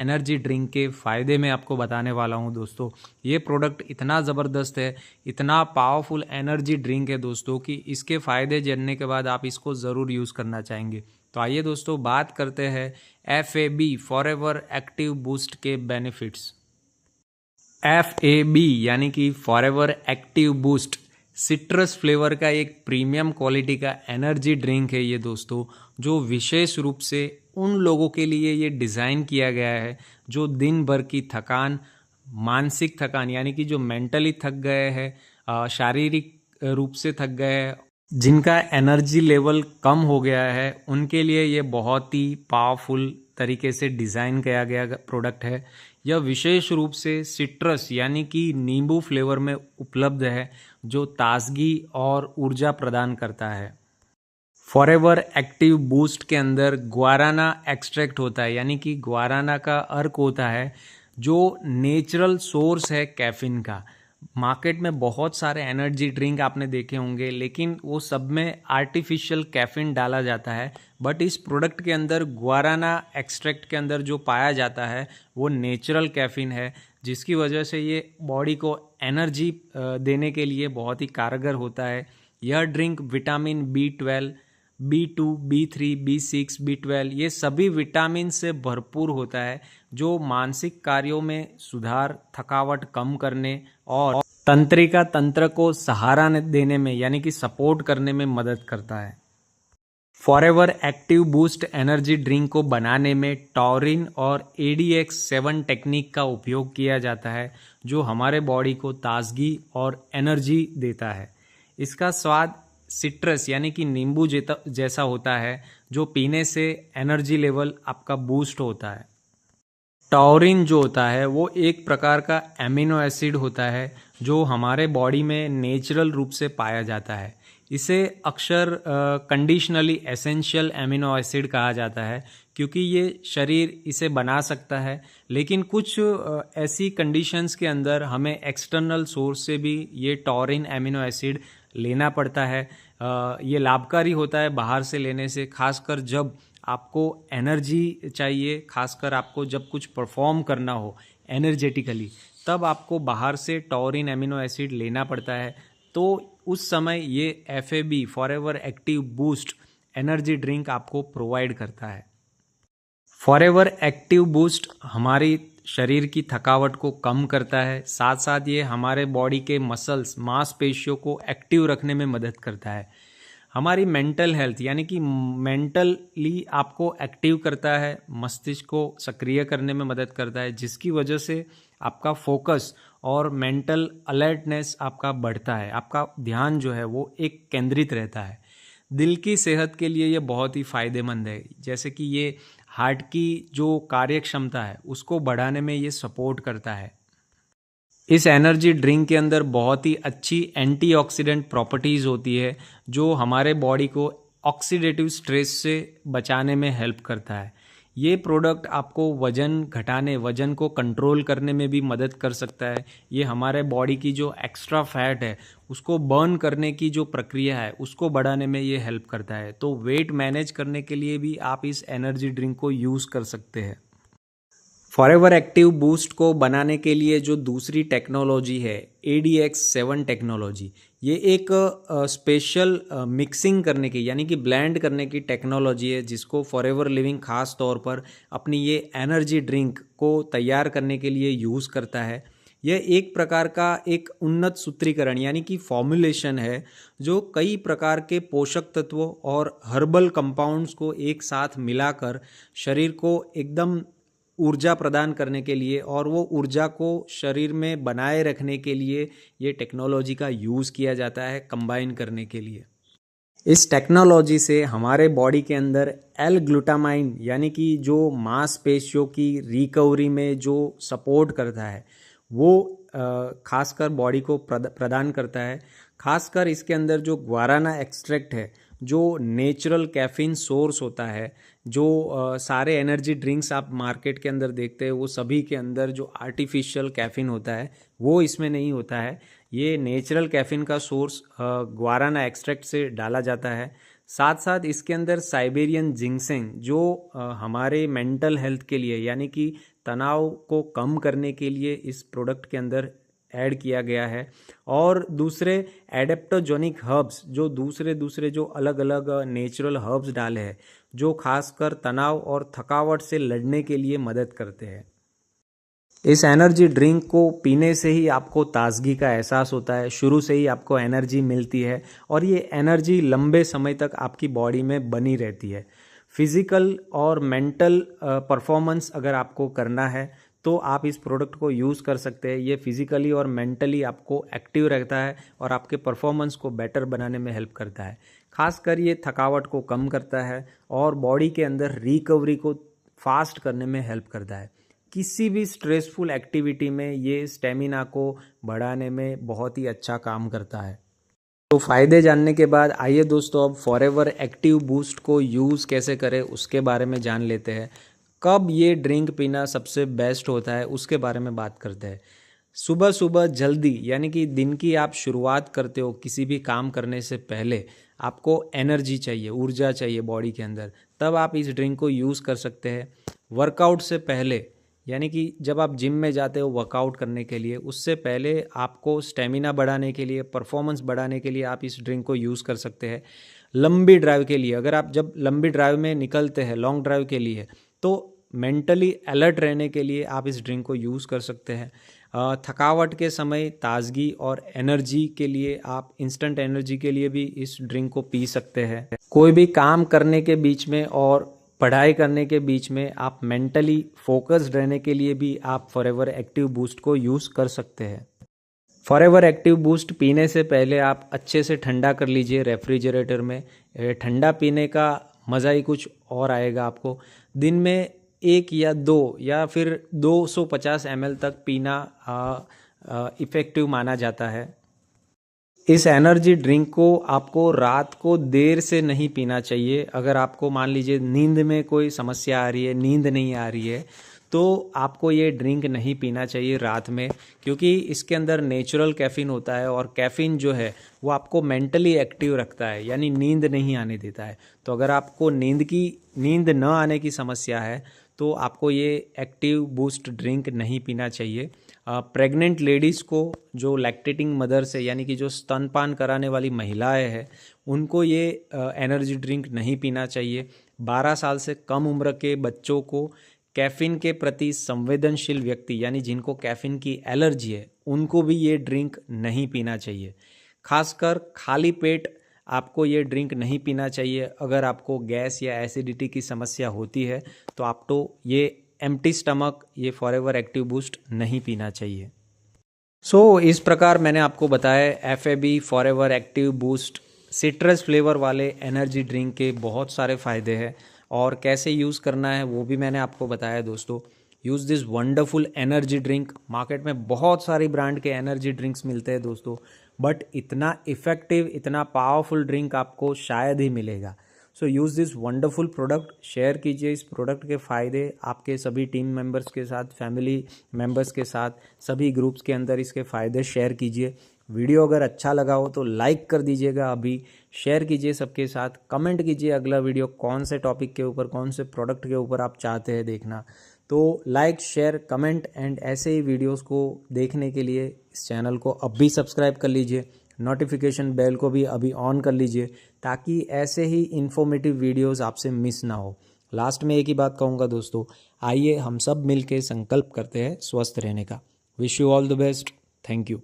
Energy drink के फ़ायदे मैं आपको बताने वाला हूं दोस्तों। ये प्रोडक्ट इतना ज़बरदस्त है, इतना पावरफुल एनर्जी ड्रिंक है दोस्तों कि इसके फ़ायदे जानने के बाद आप इसको ज़रूर यूज़ करना चाहेंगे। तो आइए दोस्तों बात करते हैं FAB फॉरएवर एक्टिव बूस्ट के बेनिफिट्स। FAB यानी कि forever active boost citrus flavour का एक प्रीमियम क्वालिटी का एनर्जी ड्रिंक है ये दोस्तों, जो विशेष रूप से उन लोगों के लिए ये डिज़ाइन किया गया है जो दिन भर की थकान, मानसिक थकान यानी कि जो मेंटली थक गए हैं, शारीरिक रूप से थक गए हैं, जिनका एनर्जी लेवल कम हो गया है, उनके लिए ये बहुत ही पावरफुल तरीके से डिज़ाइन किया गया प्रोडक्ट है। यह विशेष रूप से सिट्रस यानी कि नींबू फ्लेवर में उपलब्ध है, जो ताजगी और ऊर्जा प्रदान करता है। फॉरएवर एक्टिव बूस्ट के अंदर गुआराना एक्सट्रैक्ट होता है, यानी कि गुआराना का अर्क होता है जो नेचुरल सोर्स है कैफीन का। मार्केट में बहुत सारे एनर्जी ड्रिंक आपने देखे होंगे, लेकिन वो सब में आर्टिफिशियल कैफीन डाला जाता है, बट इस प्रोडक्ट के अंदर गुआराना एक्सट्रैक्ट के अंदर जो पाया जाता है वो नेचुरल कैफीन है, जिसकी वजह से ये बॉडी को एनर्जी देने के लिए बहुत ही कारगर होता है। यह drink vitamin B12, B2, B3, B6, B12 ये सभी विटामिन से भरपूर होता है, जो मानसिक कार्यों में सुधार, थकावट कम करने और तंत्रिका तंत्र को सहारा देने में यानी कि सपोर्ट करने में मदद करता है। Forever active boost energy drink को बनाने में टॉरिन और ADX7 टेक्निक का उपयोग किया जाता है, जो हमारे बॉडी को ताजगी और एनर्जी देता है। इसका स्वाद सिट्रस यानी कि नींबू जैसा होता है, जो पीने से एनर्जी लेवल आपका बूस्ट होता है। टॉरिन जो होता है वो एक प्रकार का एमिनो एसिड होता है, जो हमारे बॉडी में नेचुरल रूप से पाया जाता है। इसे अक्सर कंडीशनली एसेंशियल एमिनो एसिड कहा जाता है, क्योंकि ये शरीर इसे बना सकता है, लेकिन कुछ ऐसी कंडीशंस के अंदर हमें एक्सटर्नल सोर्स से भी ये टॉरिन एमिनो एसिड लेना पड़ता है। ये लाभकारी होता है बाहर से लेने से, खासकर जब आपको एनर्जी चाहिए, खासकर आपको जब कुछ परफॉर्म करना हो एनर्जेटिकली, तब आपको बाहर से टॉरिन एमिनो एसिड लेना पड़ता है। तो उस समय ये FAB forever active boost energy drink आपको प्रोवाइड करता है। फॉरएवर एक्टिव बूस्ट हमारी शरीर की थकावट को कम करता है, साथ साथ ये हमारे बॉडी के मसल्स, मांसपेशियों को एक्टिव रखने में मदद करता है। हमारी मेंटल हेल्थ यानी कि मेंटली आपको एक्टिव करता है, मस्तिष्क को सक्रिय करने में मदद करता है, जिसकी वजह से आपका फोकस और मेंटल अलर्टनेस आपका बढ़ता है। आपका ध्यान जो है वो एक केंद्रित रहता है। दिल की सेहत के लिए ये बहुत ही फ़ायदेमंद है, जैसे कि ये हार्ट की जो कार्य क्षमता है उसको बढ़ाने में ये सपोर्ट करता है। इस एनर्जी ड्रिंक के अंदर बहुत ही अच्छी एंटीऑक्सीडेंट प्रॉपर्टीज़ होती है, जो हमारे बॉडी को ऑक्सीडेटिव स्ट्रेस से बचाने में हेल्प करता है। ये प्रोडक्ट आपको वज़न घटाने, वज़न को कंट्रोल करने में भी मदद कर सकता है। ये हमारे बॉडी की जो एक्स्ट्रा फैट है उसको बर्न करने की जो प्रक्रिया है उसको बढ़ाने में ये हेल्प करता है। तो वेट मैनेज करने के लिए भी आप इस एनर्जी ड्रिंक को यूज़ कर सकते हैं। फॉरएवर एक्टिव बूस्ट को बनाने के लिए जो दूसरी टेक्नोलॉजी है ADX7 टेक्नोलॉजी, ये एक स्पेशल मिक्सिंग करने की यानी कि ब्लेंड करने की टेक्नोलॉजी है, जिसको फॉरएवर लिविंग खास तौर पर अपनी ये एनर्जी ड्रिंक को तैयार करने के लिए यूज़ करता है। यह एक प्रकार का एक उन्नत सूत्रीकरण यानी कि फॉर्मुलेशन है, जो कई प्रकार के पोषक तत्वों और हर्बल कंपाउंड्स को एक साथ मिलाकर शरीर को एकदम ऊर्जा प्रदान करने के लिए और वो ऊर्जा को शरीर में बनाए रखने के लिए ये टेक्नोलॉजी का यूज़ किया जाता है, कंबाइन करने के लिए। इस टेक्नोलॉजी से हमारे बॉडी के अंदर L-ग्लूटामाइन यानी कि जो मांसपेशियों की रिकवरी में जो सपोर्ट करता है वो खासकर बॉडी को प्रदान करता है। खासकर इसके अंदर जो गुआराना एक्सट्रैक्ट है, जो नेचुरल कैफीन सोर्स होता है, जो सारे एनर्जी ड्रिंक्स आप मार्केट के अंदर देखते हैं वो सभी के अंदर जो आर्टिफिशियल कैफीन होता है वो इसमें नहीं होता है। ये नेचुरल कैफीन का सोर्स गुआराना एक्सट्रैक्ट से डाला जाता है। साथ साथ इसके अंदर साइबेरियन जिंक्सेंग जो हमारे मेंटल हेल्थ के लिए यानी कि तनाव को कम करने के लिए इस प्रोडक्ट के अंदर ऐड किया गया है। और दूसरे एडेप्टोजेनिक हर्ब्स, जो दूसरे जो अलग अलग नेचुरल हर्ब्स डाले हैं, जो खासकर तनाव और थकावट से लड़ने के लिए मदद करते हैं। इस एनर्जी ड्रिंक को पीने से ही आपको ताजगी का एहसास होता है, शुरू से ही आपको एनर्जी मिलती है और ये एनर्जी लंबे समय तक आपकी बॉडी में बनी रहती है। फिजिकल और मेंटल परफॉर्मेंस अगर आपको करना है तो आप इस प्रोडक्ट को यूज़ कर सकते हैं। ये फिजिकली और मेंटली आपको एक्टिव रहता है और आपके परफॉर्मेंस को बेटर बनाने में हेल्प करता है। खासकर ये थकावट को कम करता है और बॉडी के अंदर रिकवरी को फास्ट करने में हेल्प करता है। किसी भी स्ट्रेसफुल एक्टिविटी में ये स्टेमिना को बढ़ाने में बहुत ही अच्छा काम करता है। तो फ़ायदे जानने के बाद आइए दोस्तों अब फॉरएवर एक्टिव बूस्ट को यूज़ कैसे करें उसके बारे में जान लेते हैं। कब ये ड्रिंक पीना सबसे बेस्ट होता है उसके बारे में बात करते हैं। सुबह सुबह जल्दी, यानी कि दिन की आप शुरुआत करते हो, किसी भी काम करने से पहले आपको एनर्जी चाहिए, ऊर्जा चाहिए बॉडी के अंदर, तब आप इस ड्रिंक को यूज़ कर सकते हैं। वर्कआउट से पहले, यानी कि जब आप जिम में जाते हो वर्कआउट करने के लिए, उससे पहले आपको स्टेमिना बढ़ाने के लिए, परफॉर्मेंस बढ़ाने के लिए आप इस ड्रिंक को यूज़ कर सकते हैं। लंबी ड्राइव के लिए, अगर आप जब लंबी ड्राइव में निकलते हैं, लॉन्ग ड्राइव के लिए, तो मेंटली अलर्ट रहने के लिए आप इस ड्रिंक को यूज़ कर सकते हैं। थकावट के समय ताजगी और एनर्जी के लिए आप इंस्टेंट एनर्जी के लिए भी इस ड्रिंक को पी सकते हैं। कोई भी काम करने के बीच में और पढ़ाई करने के बीच में आप मेंटली फोकस्ड रहने के लिए भी आप फॉरएवर एक्टिव बूस्ट को यूज़ कर सकते हैं। फॉरएवर एक्टिव बूस्ट पीने से पहले आप अच्छे से ठंडा कर लीजिए रेफ्रिजरेटर में। ठंडा पीने का मज़ा ही कुछ और आएगा आपको। दिन में 1 या 2 या फिर 250 ml तक पीना इफ़ेक्टिव माना जाता है। इस एनर्जी ड्रिंक को आपको रात को देर से नहीं पीना चाहिए। अगर आपको मान लीजिए नींद में कोई समस्या आ रही है, नींद नहीं आ रही है, तो आपको ये ड्रिंक नहीं पीना चाहिए रात में, क्योंकि इसके अंदर नेचुरल कैफ़ीन होता है और कैफ़ीन जो है वो आपको मेंटली एक्टिव रखता है, यानी नींद नहीं आने देता है। तो अगर आपको नींद न आने की समस्या है तो आपको ये एक्टिव बूस्ट ड्रिंक नहीं पीना चाहिए। प्रेग्नेंट लेडीज़ को, जो लैक्टेटिंग मदर से, यानी कि जो स्तनपान कराने वाली महिलाएं हैं, उनको ये एनर्जी ड्रिंक नहीं पीना चाहिए। 12 साल से कम उम्र के बच्चों को, कैफ़ीन के प्रति संवेदनशील व्यक्ति, यानी जिनको कैफ़ीन की एलर्जी है, उनको भी ये ड्रिंक नहीं पीना चाहिए। खासकर खाली पेट आपको ये ड्रिंक नहीं पीना चाहिए। अगर आपको गैस या एसिडिटी की समस्या होती है तो आपको ये एम्प्टी स्टमक ये फॉरएवर एक्टिव बूस्ट नहीं पीना चाहिए। इस प्रकार मैंने आपको बताया FAB forever active boost citrus flavour वाले एनर्जी ड्रिंक के बहुत सारे फ़ायदे हैं और कैसे यूज़ करना है वो भी मैंने आपको बताया दोस्तों। Use this wonderful energy drink. Market में बहुत सारी ब्रांड के एनर्जी ड्रिंक्स मिलते हैं दोस्तों, बट इतना इफ़ेक्टिव, इतना पावरफुल ड्रिंक आपको शायद ही मिलेगा। So use this wonderful product. Share कीजिए इस प्रोडक्ट के फ़ायदे आपके सभी टीम मेंबर्स के साथ, फैमिली मेंबर्स के साथ, सभी ग्रुप्स के अंदर इसके फ़ायदे शेयर कीजिए। वीडियो अगर अच्छा लगा हो तो लाइक कर दीजिएगा, अभी शेयर कीजिए सबके साथ, कमेंट कीजिए अगला वीडियो कौन से टॉपिक के ऊपर, कौन से प्रोडक्ट के ऊपर आप चाहते हैं देखना। तो लाइक, शेयर, कमेंट एंड ऐसे ही वीडियोस को देखने के लिए इस चैनल को अब भी सब्सक्राइब कर लीजिए। नोटिफिकेशन बेल को भी अभी ऑन कर लीजिए ताकि ऐसे ही इन्फॉर्मेटिव वीडियोस आपसे मिस ना हो। लास्ट में एक ही बात कहूँगा दोस्तों, आइए हम सब मिलके संकल्प करते हैं स्वस्थ रहने का। Wish you all the best. Thank you.